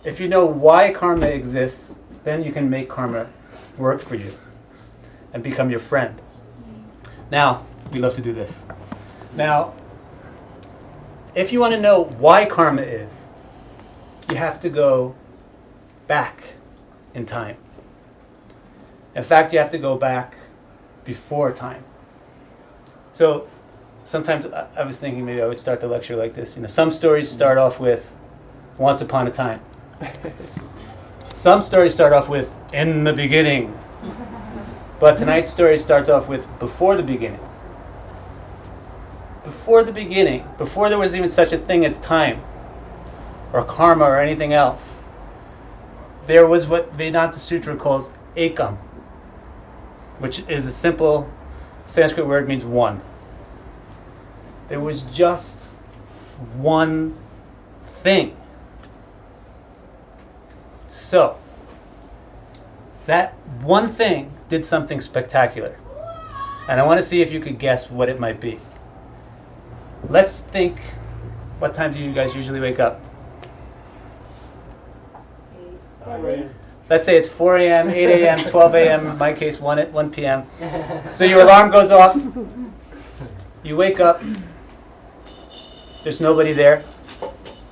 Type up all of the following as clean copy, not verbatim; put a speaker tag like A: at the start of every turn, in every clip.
A: If you know why karma exists, then you can make karma work for you and become your friend. Now, we love to do this. Now, if you want to know why karma is, you have to go back in time. In fact, you have to go back before time. So sometimes I was thinking maybe I would start the lecture like this. Some stories start off with once upon a time. Some stories start off with in the beginning. But tonight's story starts off with before the beginning. Before the beginning, before there was even such a thing as time or karma or anything else, there was what Vedanta Sutra calls ekam, which is a simple Sanskrit word, means one. There was just one thing. So, that one thing did something spectacular. And I want to see if you could guess what it might be. Let's think, what time do you guys usually wake up? Let's say it's 4 a.m., 8 a.m., 12 a.m., in my case 1 p.m. So your alarm goes off, you wake up, there's nobody there.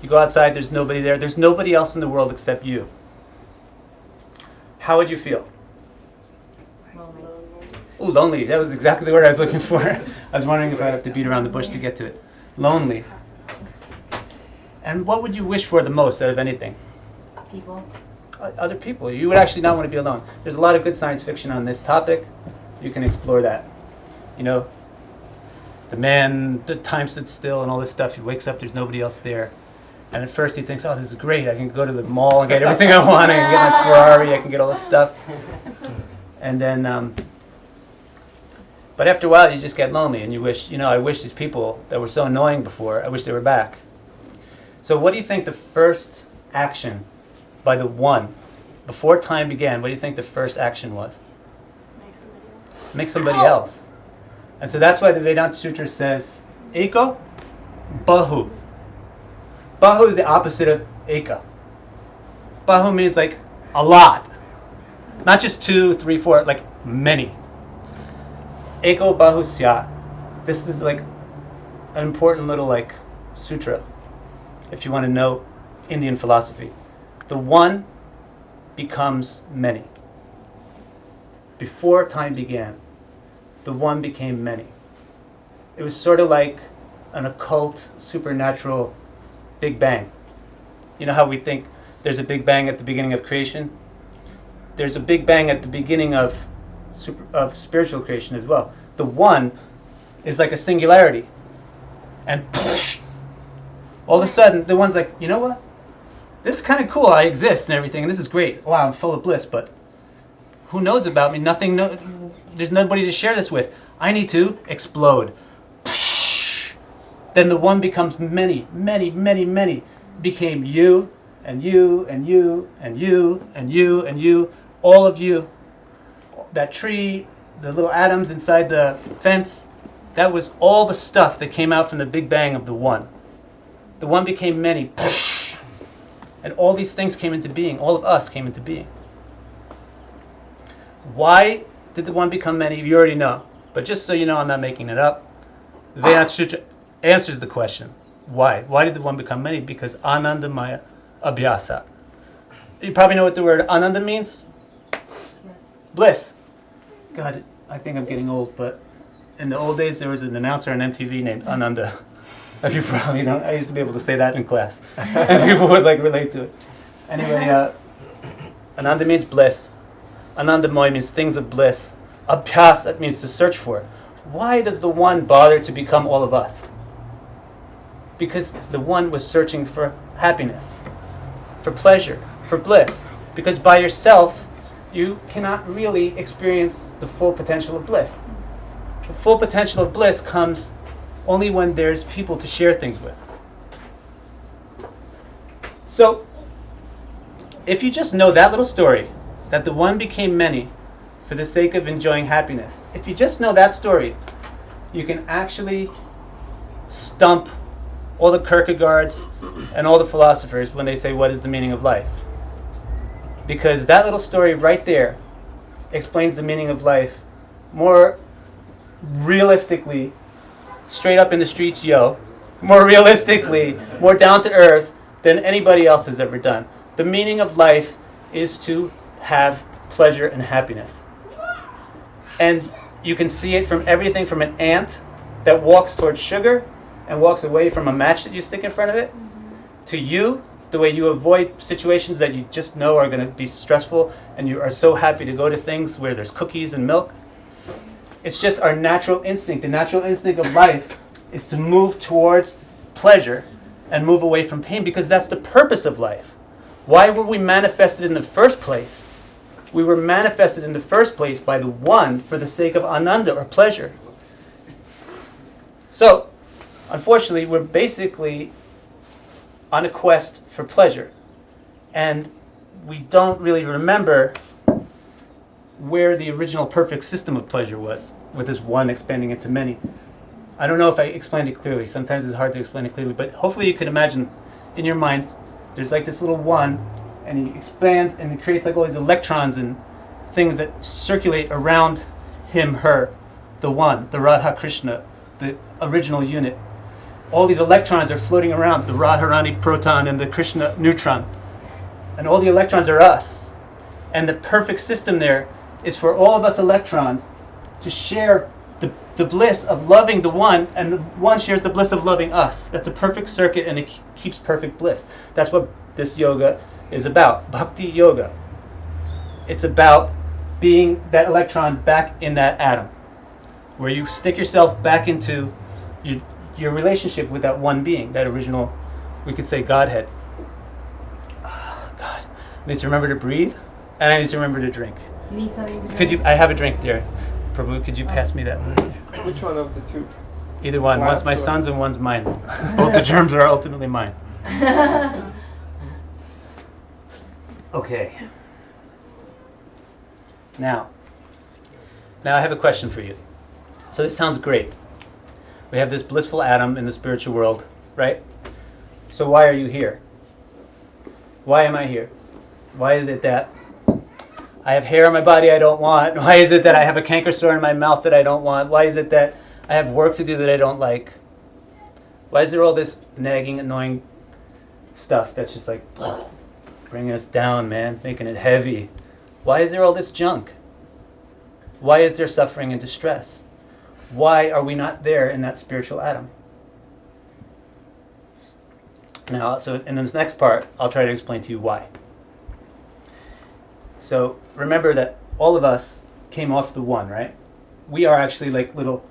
A: You go outside, there's nobody there. There's nobody else in the world except you. How would you feel? Ooh, lonely. That was exactly the word I was looking for. I was wondering if I'd have to beat around the bush to get to it. Lonely. And what would you wish for the most out of anything?
B: People.
A: Other people. You would actually not want to be alone. There's a lot of good science fiction on this topic. You can explore that. The man, the time stood still and all this stuff. He wakes up, there's nobody else there. And at first he thinks, oh, this is great. I can go to the mall and get everything I want. I can get my Ferrari. I can get all this stuff. And then, but after a while you just get lonely and you wish, I wish these people that were so annoying before, I wish they were back. So what do you think the first action by the one, before time began, what do you think the first action was? Make somebody else. And so that's why the Vedanta Sutra says, Eko, Bahu. Bahu is the opposite of Eka. Bahu means like a lot. Not just 2, 3, 4, like many. Eko Bahu Syat. This is like an important little sutra, if you want to know Indian philosophy. The one becomes many. Before time began, the one became many. It was sort of like an occult, supernatural Big Bang. You know how we think there's a Big Bang at the beginning of creation? There's a Big Bang at the beginning of spiritual creation as well. The one is like a singularity. And all of a sudden, the one's like, you know what? This is kind of cool. I exist and everything, and this is great. Wow, I'm full of bliss, but who knows about me? There's nobody to share this with. I need to explode. Then the one becomes many, many, many, many. Became you, and you, and you, and you, and you, and you. All of you. That tree, the little atoms inside the fence, that was all the stuff that came out from the Big Bang of the one. The one became many. And all these things came into being. All of us came into being. Why did the one become many? You already know. But just so you know, I'm not making it up. The Vedanta Sutra answers the question. Why? Why did the one become many? Because Anandamaya Abhyasa. You probably know what the word Ananda means?
B: Yes.
A: Bliss. God, I think I'm getting old, but in the old days there was an announcer on MTV named Ananda. You probably don't. I used to be able to say that in class. And people would relate to it. Anyway, Ananda means bliss. Anandamoy means things of bliss. Abhyas, that means to search for. Why does the one bother to become all of us? Because the one was searching for happiness, for pleasure, for bliss. Because by yourself, you cannot really experience the full potential of bliss. The full potential of bliss comes only when there's people to share things with. So, if you just know that little story, that the one became many for the sake of enjoying happiness, if you just know that story, you can actually stump all the Kierkegaards and all the philosophers when they say, what is the meaning of life? Because that little story right there explains the meaning of life more realistically, straight up in the streets, yo, more realistically, more down to earth than anybody else has ever done. The meaning of life is to have pleasure and happiness. And you can see it from everything from an ant that walks towards sugar and walks away from a match that you stick in front of it, to you, the way you avoid situations that you just know are going to be stressful, and you are so happy to go to things where there's cookies and milk. It's just our natural instinct. The natural instinct of life is to move towards pleasure and move away from pain, because that's the purpose of life. Why were we manifested in the first place? We were manifested in the first place by the One for the sake of ananda, or pleasure. So, unfortunately, we're basically on a quest for pleasure. And we don't really remember where the original perfect system of pleasure was, with this one expanding into many. I don't know if I explained it clearly. Sometimes it's hard to explain it clearly, but hopefully you can imagine in your minds, there's like this little one, and he expands and he creates like all these electrons and things that circulate around him, her, the one, the Radha Krishna, the original unit. All these electrons are floating around, the Radharani proton and the Krishna neutron. And all the electrons are us. And the perfect system there is for all of us electrons to share the bliss of loving the one, and the one shares the bliss of loving us. That's a perfect circuit, and it keeps perfect bliss. That's what this yoga is about, bhakti yoga. It's about being that electron back in that atom, where you stick yourself back into your relationship with that one being, that original, we could say, Godhead. Oh, God. I need to remember to breathe, and I need to remember to drink.
B: Do you need something to drink?
A: I have a drink there. Prabhu, could you pass me that?
C: Which one of the two?
A: Either one. One's my son's and one's mine. Both the germs are ultimately mine. Okay. Now I have a question for you. So this sounds great. We have this blissful atom in the spiritual world, right? So why are you here? Why am I here? Why is it that I have hair on my body I don't want? Why is it that I have a canker sore in my mouth that I don't want? Why is it that I have work to do that I don't like? Why is there all this nagging, annoying stuff that's just like bringing us down, man, making it heavy? Why is there all this junk? Why is there suffering and distress? Why are we not there in that spiritual atom? Now, so in this next part, I'll try to explain to you why. So remember that all of us came off the one, right? We are actually like little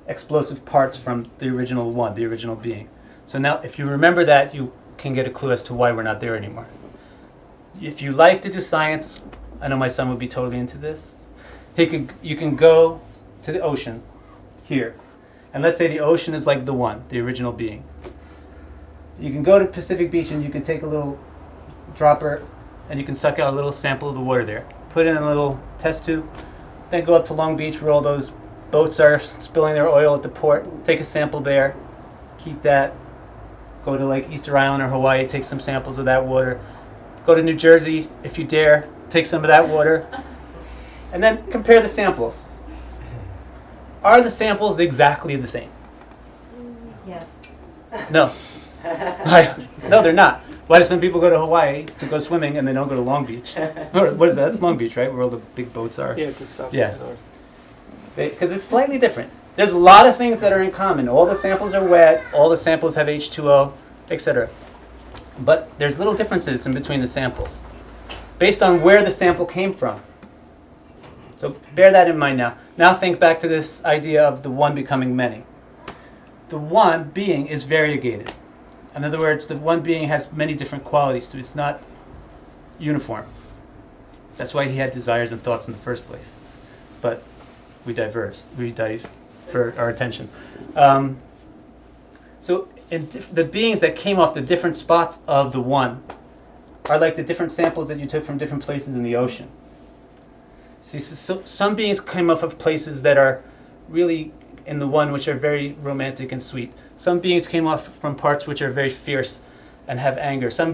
A: explosive parts from the original one, the original being. So now if you remember that, you can get a clue as to why we're not there anymore. If you like to do science, I know my son would be totally into this. You can go to the ocean here. And let's say the ocean is like the one, the original being. You can go to Pacific Beach and you can take a little dropper and you can suck out a little sample of the water there. Put it in a little test tube. Then go up to Long Beach where all those boats are spilling their oil at the port. Take a sample there. Keep that. Go to like Easter Island or Hawaii. Take some samples of that water. Go to New Jersey if you dare. Take some of that water. And then compare the samples. Are the samples exactly the same?
B: Yes.
A: No. No, they're not. Why do some people go to Hawaii to go swimming and they don't go to Long Beach? Or what is that? That's Long Beach, right? Where all the big boats are.
C: Yeah, just south
A: Yeah.
C: of north.
A: Because it's slightly different. There's a lot of things that are in common. All the samples are wet. All the samples have H2O, etc. But there's little differences in between the samples based on where the sample came from. So bear that in mind now. Now think back to this idea of the one becoming many. The one being is variegated. In other words, the one being has many different qualities to it. It's not uniform. That's why he had desires and thoughts in the first place. But we diverse. We dive for our attention. So the beings that came off the different spots of the one are like the different samples that you took from different places in the ocean. See, so some beings came off of places that are really in the one which are very romantic and sweet. Some beings came off from parts which are very fierce and have anger. Some